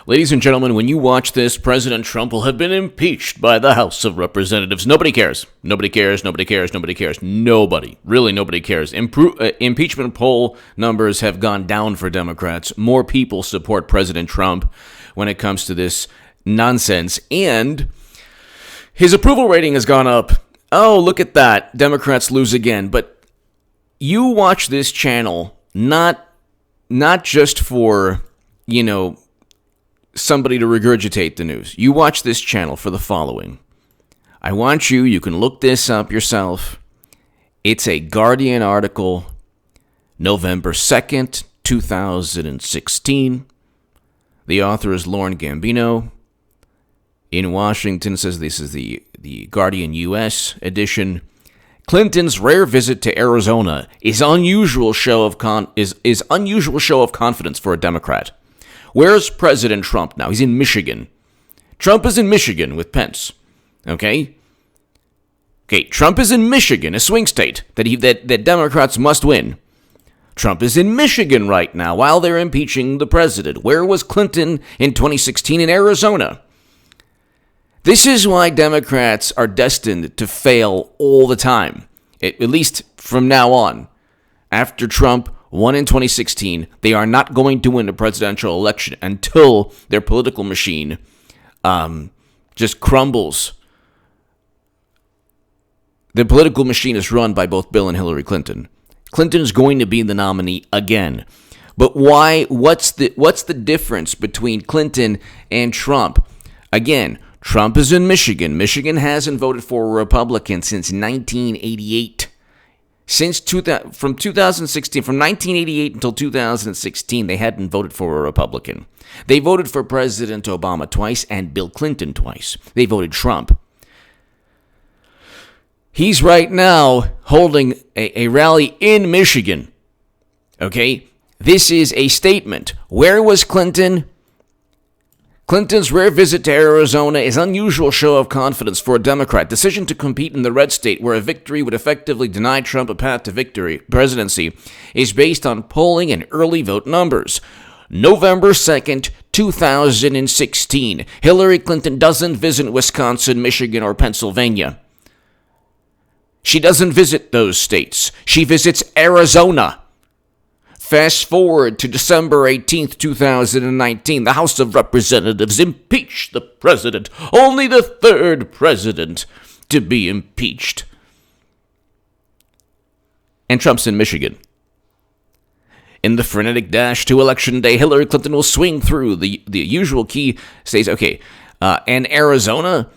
Ladies and gentlemen, when you watch this, President Trump will have been impeached by the House of Representatives. Nobody cares. Nobody cares. Nobody cares. Nobody cares. Nobody. Really, nobody cares. Impeachment poll numbers have gone down for Democrats. More people support President Trump when it comes to this nonsense. And his approval rating has gone up. Oh, look at that. Democrats lose again. But you watch this channel not just for, somebody to regurgitate the news. You watch this channel for the following. I want you can look this up yourself. It's a Guardian article, November 2nd, 2016. The author is Lauren Gambino. In Washington, says this is the Guardian U.S. edition. Clinton's rare visit to Arizona is unusual show of confidence for a Democrat. Where's President Trump now? He's in Michigan. Trump is in Michigan with Pence. Okay, Trump is in Michigan, a swing state that Democrats must win. Trump is in Michigan right now while they're impeaching the president. Where was Clinton in 2016 in Arizona? This is why Democrats are destined to fail all the time, at least from now on. After Trump won in 2016, they are not going to win a presidential election until their political machine just crumbles. The political machine is run by both Bill and Hillary Clinton. Clinton is going to be the nominee again. But why? What's the difference between Clinton and Trump? Again, Trump is in Michigan. Michigan hasn't voted for a Republican since 1988. From 1988 until 2016, they hadn't voted for a Republican. They voted for President Obama twice and Bill Clinton twice. They voted Trump. He's right now holding a rally in Michigan. Okay? This is a statement. Where was Clinton? Clinton's rare visit to Arizona is an unusual show of confidence for a Democrat. Decision to compete in the red state, where a victory would effectively deny Trump a path to presidency, is based on polling and early vote numbers. November 2nd, 2016. Hillary Clinton doesn't visit Wisconsin, Michigan, or Pennsylvania. She doesn't visit those states. She visits Arizona. Fast forward to December 18th, 2019. The House of Representatives impeached the president. Only the third president to be impeached. And Trump's in Michigan. In the frenetic dash to Election Day, Hillary Clinton will swing through the usual key states. And Arizona.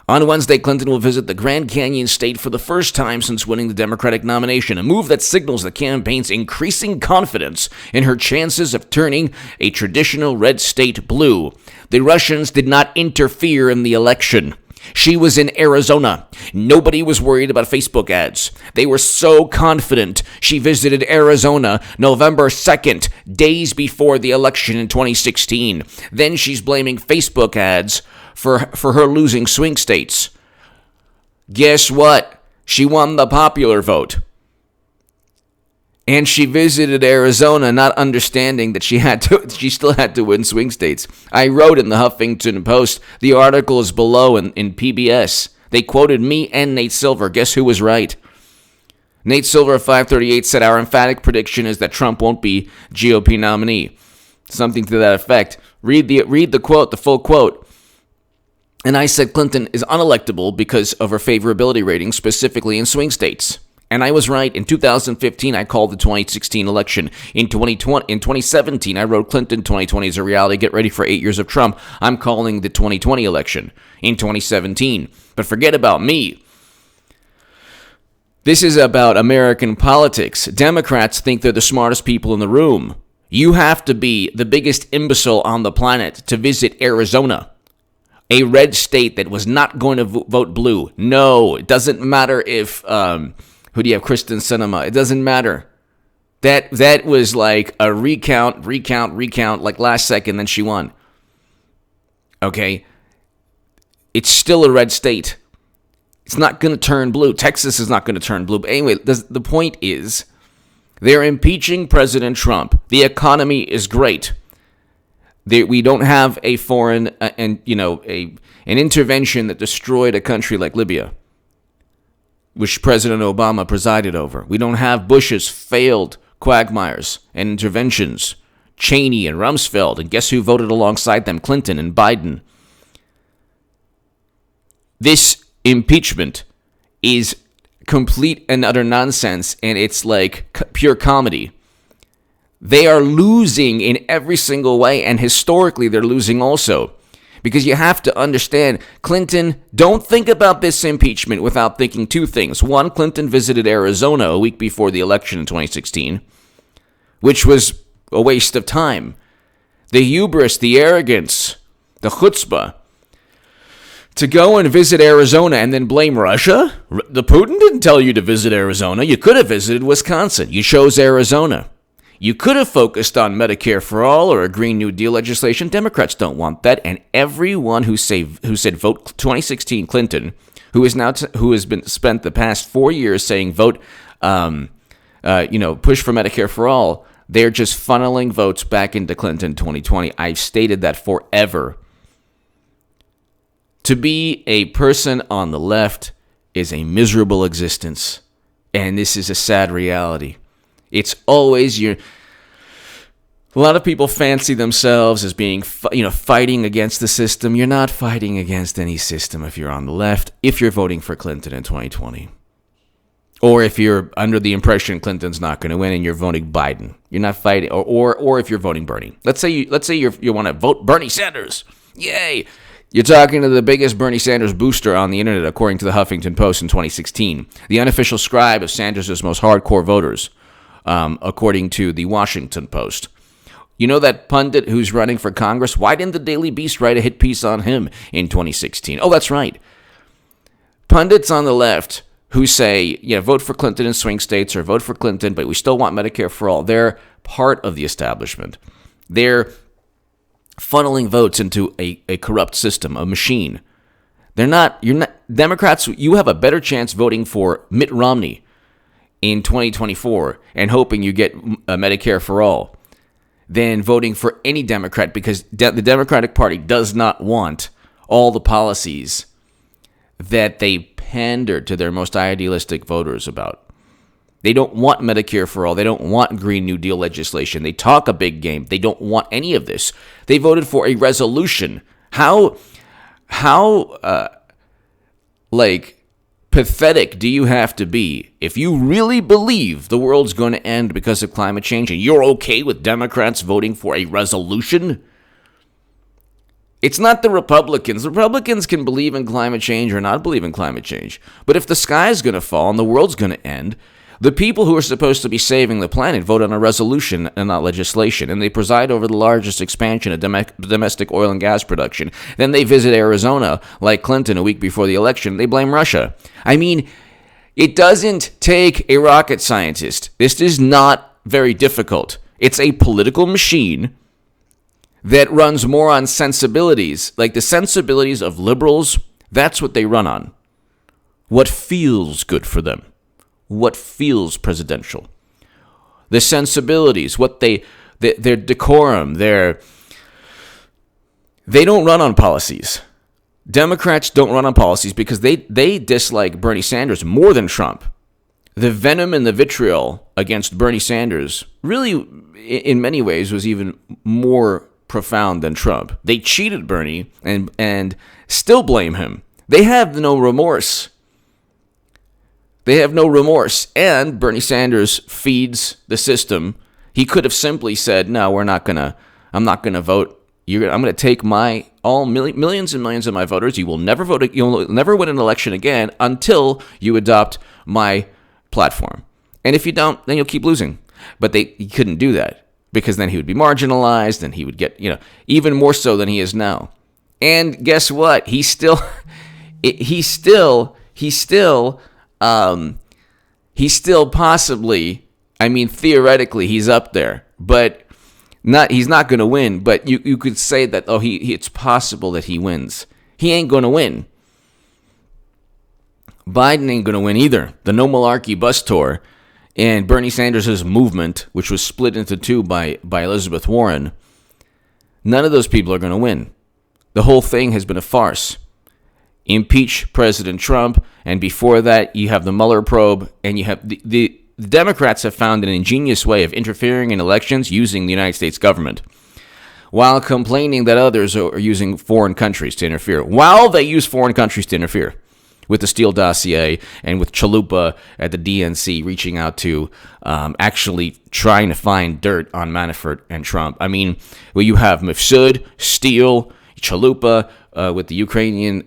On Wednesday, Clinton will visit the Grand Canyon state for the first time since winning the Democratic nomination, a move that signals the campaign's increasing confidence in her chances of turning a traditional red state blue. The Russians did not interfere in the election. She was in Arizona. Nobody was worried about Facebook ads. They were so confident. She visited Arizona November 2nd, days before the election in 2016. Then she's blaming Facebook ads for her losing swing states. Guess what? She won the popular vote. And she visited Arizona not understanding that she still had to win swing states. I wrote in the Huffington Post, the article is below in PBS. They quoted me and Nate Silver. Guess who was right? Nate Silver of 538 said, our emphatic prediction is that Trump won't be GOP nominee. Something to that effect. Read the quote, the full quote. And I said Clinton is unelectable because of her favorability rating, specifically in swing states. And I was right. In 2015, I called the 2016 election. In 2017, I wrote Clinton 2020 is a reality. Get ready for 8 years of Trump. I'm calling the 2020 election in 2017. But forget about me. This is about American politics. Democrats think they're the smartest people in the room. You have to be the biggest imbecile on the planet to visit Arizona, a red state that was not going to vote blue. No, it doesn't matter if, who do you have, Kristen Sinema? It doesn't matter. That was like a recount, like last second, then she won. Okay? It's still a red state. It's not going to turn blue. Texas is not going to turn blue. But anyway, the point is, they're impeaching President Trump. The economy is great. We don't have a foreign an intervention that destroyed a country like Libya, which President Obama presided over. We don't have Bush's failed quagmires and interventions, Cheney and Rumsfeld, and guess who voted alongside them? Clinton and Biden. This impeachment is complete and utter nonsense, and it's like pure comedy. They are losing in every single way, and historically they're losing also. Because you have to understand, Clinton, don't think about this impeachment without thinking two things. One, Clinton visited Arizona a week before the election in 2016, which was a waste of time. The hubris, the arrogance, the chutzpah, to go and visit Arizona and then blame Russia? The Putin didn't tell you to visit Arizona. You could have visited Wisconsin. You chose Arizona. You could have focused on Medicare for all or a Green New Deal legislation. Democrats don't want that. And everyone who said vote 2016 Clinton, who has been spent the past 4 years saying vote, push for Medicare for all, they're just funneling votes back into Clinton 2020. I've stated that forever. To be a person on the left is a miserable existence, and this is a sad reality. It's always a lot of people fancy themselves as being, fighting against the system. You're not fighting against any system if you're on the left, if you're voting for Clinton in 2020. Or if you're under the impression Clinton's not going to win and you're voting Biden. You're not fighting, or if you're voting Bernie. Let's say you want to vote Bernie Sanders. Yay! You're talking to the biggest Bernie Sanders booster on the internet, according to the Huffington Post in 2016. The unofficial scribe of Sanders' most hardcore voters, according to the Washington Post. You know that pundit who's running for Congress? Why didn't the Daily Beast write a hit piece on him in 2016? Oh, that's right. Pundits on the left who say, vote for Clinton in swing states or vote for Clinton, but we still want Medicare for all. They're part of the establishment. They're funneling votes into a corrupt system, a machine. Democrats, you have a better chance voting for Mitt Romney in 2024 and hoping you get Medicare for all than voting for any Democrat, because the Democratic Party does not want all the policies that they pander to their most idealistic voters about. They don't want Medicare for all. They don't want Green New Deal legislation. They talk a big game. They don't want any of this. They voted for a resolution. How pathetic do you have to be if you really believe the world's going to end because of climate change and you're okay with Democrats voting for a resolution? It's not the Republicans. The Republicans can believe in climate change or not believe in climate change. But if the sky's going to fall and the world's going to end, the people who are supposed to be saving the planet vote on a resolution and not legislation, and they preside over the largest expansion of domestic oil and gas production. Then they visit Arizona, like Clinton, a week before the election. They blame Russia. I mean, it doesn't take a rocket scientist. This is not very difficult. It's a political machine that runs more on sensibilities, like the sensibilities of liberals. That's what they run on. What feels good for them. What feels presidential. The sensibilities, their decorum, they don't run on policies. Democrats don't run on policies because they dislike Bernie Sanders more than Trump. The venom and the vitriol against Bernie Sanders really, in many ways, was even more profound than Trump. They cheated Bernie and still blame him. They have no remorse. And Bernie Sanders feeds the system. He could have simply said, "No, I'm not gonna vote. I'm gonna take millions and millions of my voters. You will never vote. You'll never win an election again until you adopt my platform. And if you don't, then you'll keep losing." But he couldn't do that because then he would be marginalized and he would get, even more so than he is now. And guess what? He's still possibly, theoretically, he's up there, but he's not going to win. But you could say that, it's possible that he wins. He ain't going to win. Biden ain't going to win either. The No Malarkey bus tour and Bernie Sanders' movement, which was split into two by Elizabeth Warren, None of those people are going to win. The whole thing has been a farce. Impeach President Trump, and before that, you have the Mueller probe, and you have the Democrats have found an ingenious way of interfering in elections using the United States government, while complaining that others are using foreign countries to interfere. While they use foreign countries to interfere, with the Steele dossier and with Chalupa at the DNC reaching out to actually trying to find dirt on Manafort and Trump. I mean, well, you have Mifsud, Steele, Chalupa with the Ukrainian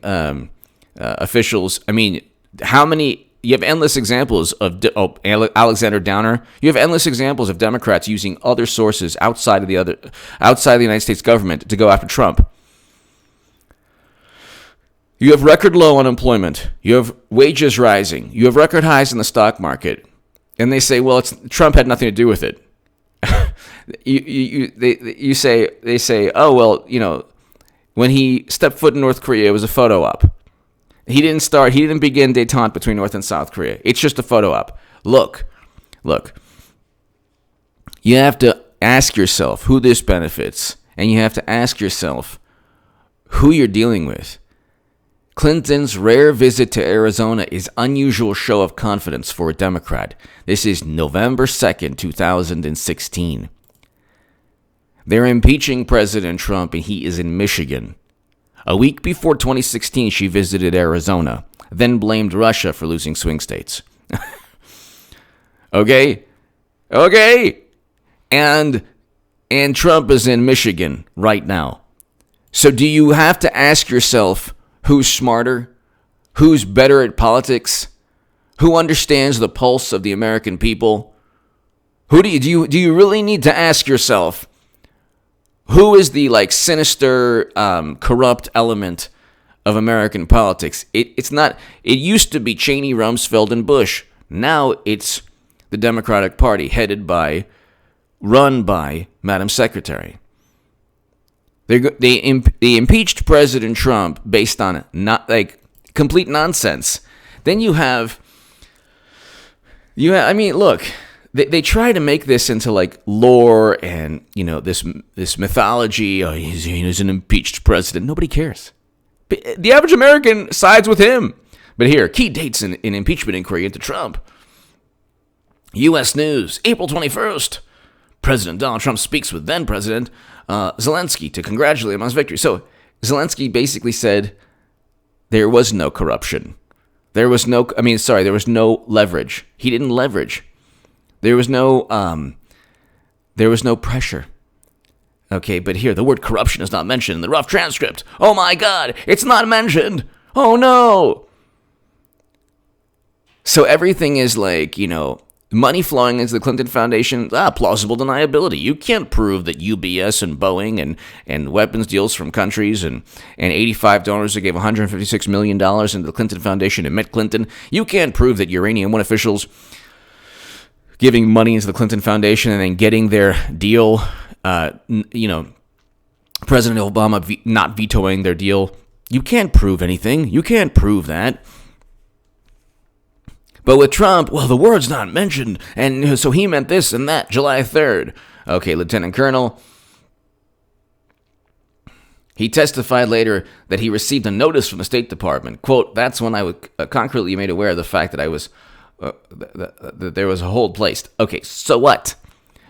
officials. I mean, how many? You have endless examples of Alexander Downer. You have endless examples of Democrats using other sources outside of the United States government to go after Trump. You have record low unemployment. You have wages rising. You have record highs in the stock market, and they say, "Well, Trump had nothing to do with it." They say, "Oh well, you know, when he stepped foot in North Korea, it was a photo op. He didn't begin détente between North and South Korea. It's just a photo op." Look. You have to ask yourself who this benefits, and you have to ask yourself who you're dealing with. Clinton's rare visit to Arizona is unusual show of confidence for a Democrat. This is November 2nd, 2016. They're impeaching President Trump, and he is in Michigan. A week before 2016, she visited Arizona, then blamed Russia for losing swing states. Okay? And Trump is in Michigan right now. So do you have to ask yourself, who's smarter? Who's better at politics? Who understands the pulse of the American people? Do you really need to ask yourself, who is the sinister, corrupt element of American politics? It's not. It used to be Cheney, Rumsfeld, and Bush. Now it's the Democratic Party, run by Madam Secretary. They impeached President Trump based on complete nonsense. Then you have. I mean, look. They try to make this into lore and this mythology. Oh, he's an impeached president. Nobody cares. The average American sides with him. But here, key dates in impeachment inquiry into Trump. U.S. News, April 21st. President Donald Trump speaks with then President Zelensky to congratulate him on his victory. So Zelensky basically said there was no corruption. There was no leverage. He didn't leverage. There was no pressure. Okay, but here, the word corruption is not mentioned in the rough transcript. Oh my God, it's not mentioned. Oh no. So everything is money flowing into the Clinton Foundation, plausible deniability. You can't prove that UBS and Boeing and weapons deals from countries and 85 donors that gave $156 million into the Clinton Foundation and met Clinton. You can't prove that Uranium One officials giving money into the Clinton Foundation and then getting their deal, President Obama not vetoing their deal. You can't prove anything. You can't prove that. But with Trump, well, the word's not mentioned, and so he meant this and that, July 3rd. Okay, Lieutenant Colonel. He testified later that he received a notice from the State Department. Quote, that's when I was concretely made aware of the fact that I was that there was a hold placed. Okay, so what?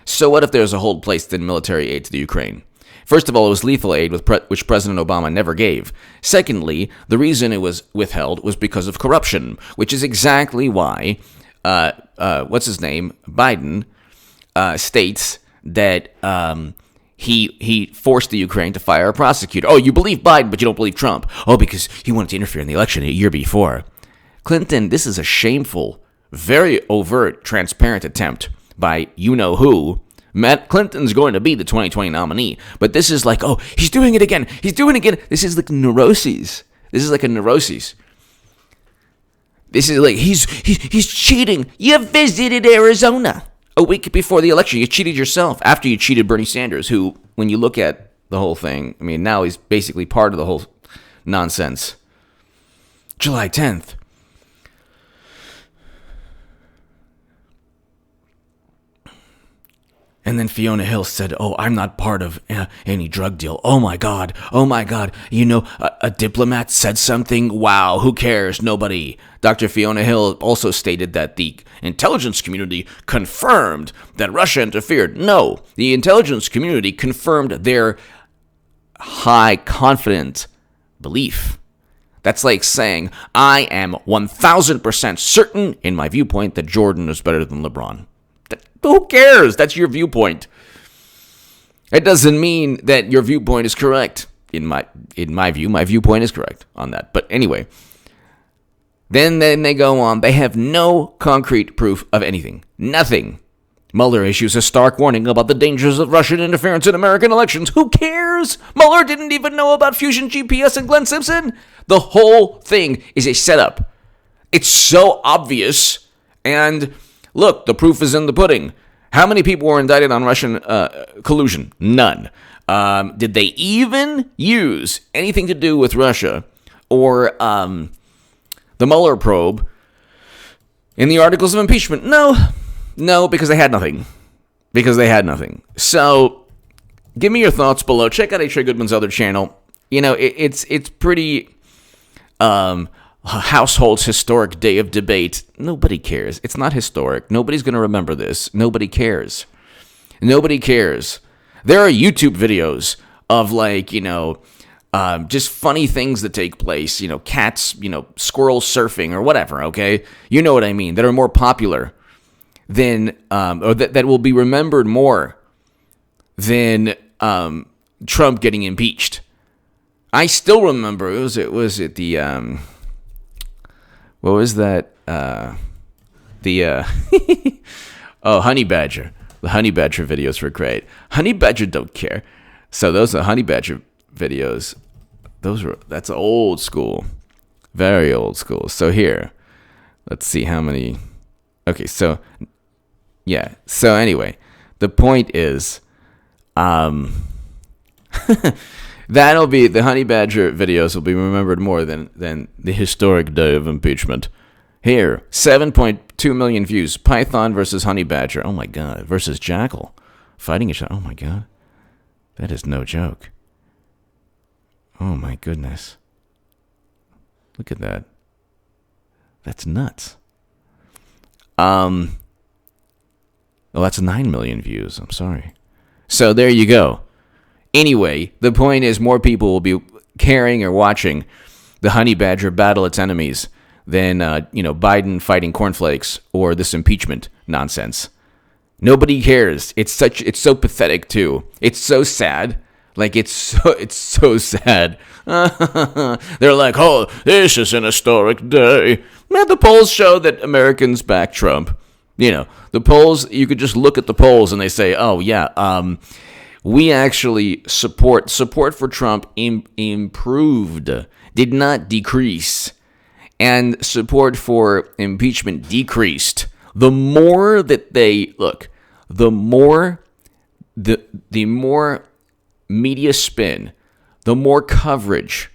So what if there's a hold placed in military aid to the Ukraine? First of all, it was lethal aid, which President Obama never gave. Secondly, the reason it was withheld was because of corruption, which is exactly why, Biden states that he forced the Ukraine to fire a prosecutor. Oh, you believe Biden, but you don't believe Trump. Oh, because he wanted to interfere in the election a year before. Clinton, this is a shameful, very overt, transparent attempt by you-know-who. Matt Clinton's going to be the 2020 nominee, but this is he's doing it again. He's doing it again. This is neuroses. This is a neuroses. This is he's cheating. You visited Arizona a week before the election. You cheated yourself after you cheated Bernie Sanders, who, when you look at the whole thing, I mean, now he's basically part of the whole nonsense. July 10th. And then Fiona Hill said, "Oh, I'm not part of any drug deal. Oh my God. Oh my God. You know, a diplomat said something. Wow, who cares? Nobody." Dr. Fiona Hill also stated that the intelligence community confirmed that Russia interfered. No, the intelligence community confirmed their high confident belief. That's like saying, I am 1,000% certain in my viewpoint that Jordan is better than LeBron. Who cares? That's your viewpoint. It doesn't mean that your viewpoint is correct. In my view, my viewpoint is correct on that. But anyway, then they go on. They have no concrete proof of anything. Nothing. Mueller issues a stark warning about the dangers of Russian interference in American elections. Who cares? Mueller didn't even know about Fusion GPS and Glenn Simpson. The whole thing is a setup. It's so obvious. And look, the proof is in the pudding. How many people were indicted on Russian collusion? None. Did they even use anything to do with Russia or the Mueller probe in the articles of impeachment? No, because they had nothing. So, give me your thoughts below. Check out H. Ray Goodman's other channel. You know, it's pretty household's historic day of debate. Nobody cares. It's not historic. Nobody's going to remember this. Nobody cares. There are YouTube videos of, like, you know, just funny things that take place. You know, cats, you know, squirrels surfing or whatever, okay? You know what I mean. That are more popular than, or that will be remembered more than Trump getting impeached. I still remember, was it the, what was that? Honey Badger. The Honey Badger videos were great. Honey Badger don't care. So those are Honey Badger videos. That's old school. Very old school. So here, let's see how many. Okay, so, yeah. So anyway, the point is, that'll be, the Honey Badger videos will be remembered more than the historic day of impeachment. Here, 7.2 million views. Python versus Honey Badger. Oh my God. Versus Jackal. Fighting each other. Oh my God. That is no joke. Oh my goodness. Look at that. That's nuts. Well, that's 9 million views. I'm sorry. So there you go. Anyway, the point is more people will be caring or watching the Honey Badger battle its enemies than, Biden fighting cornflakes or this impeachment nonsense. Nobody cares. It's so pathetic too. It's so sad. Like, it's so sad. They're like, oh, this is an historic day. Man, the polls show that Americans back Trump. You know, the polls, you could just look at the polls and they say, oh yeah, we actually support for Trump improved, did not decrease. And support for impeachment decreased. The more that they look, the more media spin, the more coverage.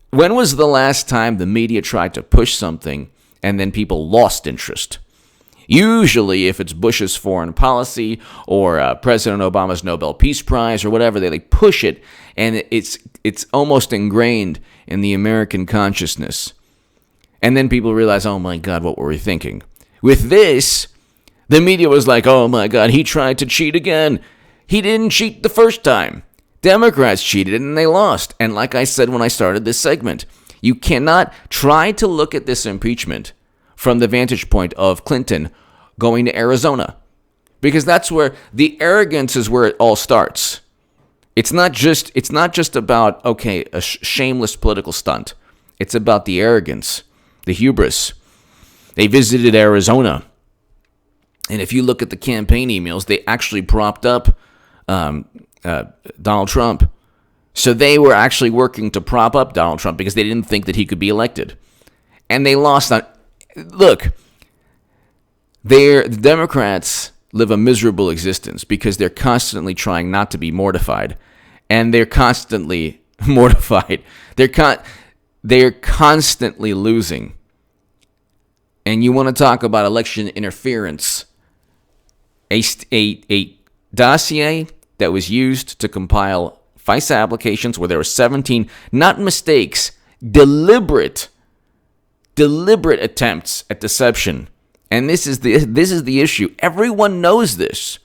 When was the last time the media tried to push something and then people lost interest? Usually, if it's Bush's foreign policy or President Obama's Nobel Peace Prize or whatever, they like push it, and it's almost ingrained in the American consciousness. And then people realize, oh my God, what were we thinking? With this, the media was like, oh my God, he tried to cheat again. He didn't cheat the first time. Democrats cheated and they lost. And like I said when I started this segment, you cannot try to look at this impeachment from the vantage point of Clinton going to Arizona. Because that's where the arrogance is, where it all starts. It's not just about, okay, a shameless political stunt. It's about the arrogance, the hubris. They visited Arizona. And if you look at the campaign emails, they actually propped up Donald Trump. So they were actually working to prop up Donald Trump because they didn't think that he could be elected. And they lost on... Look, the Democrats live a miserable existence because they're constantly trying not to be mortified. And they're constantly mortified. They're constantly losing. And you want to talk about election interference a dossier that was used to compile FISA applications where there were 17, not mistakes, deliberate attempts at deception. And this is the issue. Everyone knows this.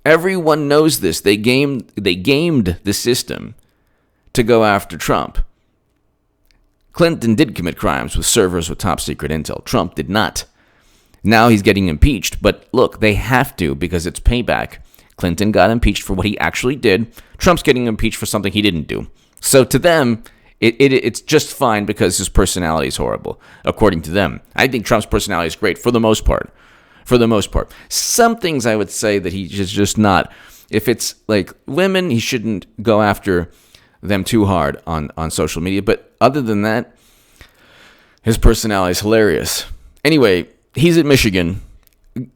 Everyone knows this. They gamed the system to go after Trump. Clinton did commit crimes with servers with top secret intel. Trump did not. Now he's getting impeached. But look, they have to because it's payback. Clinton got impeached for what he actually did. Trump's getting impeached for something he didn't do. So to them, it's just fine because his personality is horrible, according to them. I think Trump's personality is great for the most part. For the most part. Some things I would say that he's just not. If it's like women, he shouldn't go after them too hard on social media. But other than that, his personality is hilarious. Anyway, he's at Michigan.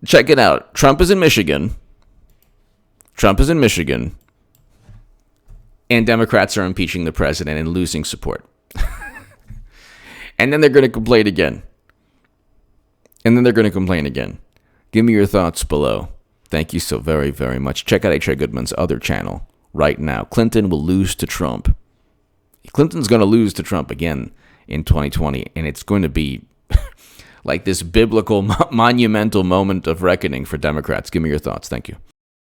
Check it out. Trump is in Michigan. And Democrats are impeaching the president and losing support. And then they're going to complain again. Give me your thoughts below. Thank you so very, very much. Check out H.A. Goodman's other channel right now. Clinton will lose to Trump. Clinton's going to lose to Trump again in 2020, and it's going to be like this biblical, monumental moment of reckoning for Democrats. Give me your thoughts. Thank you.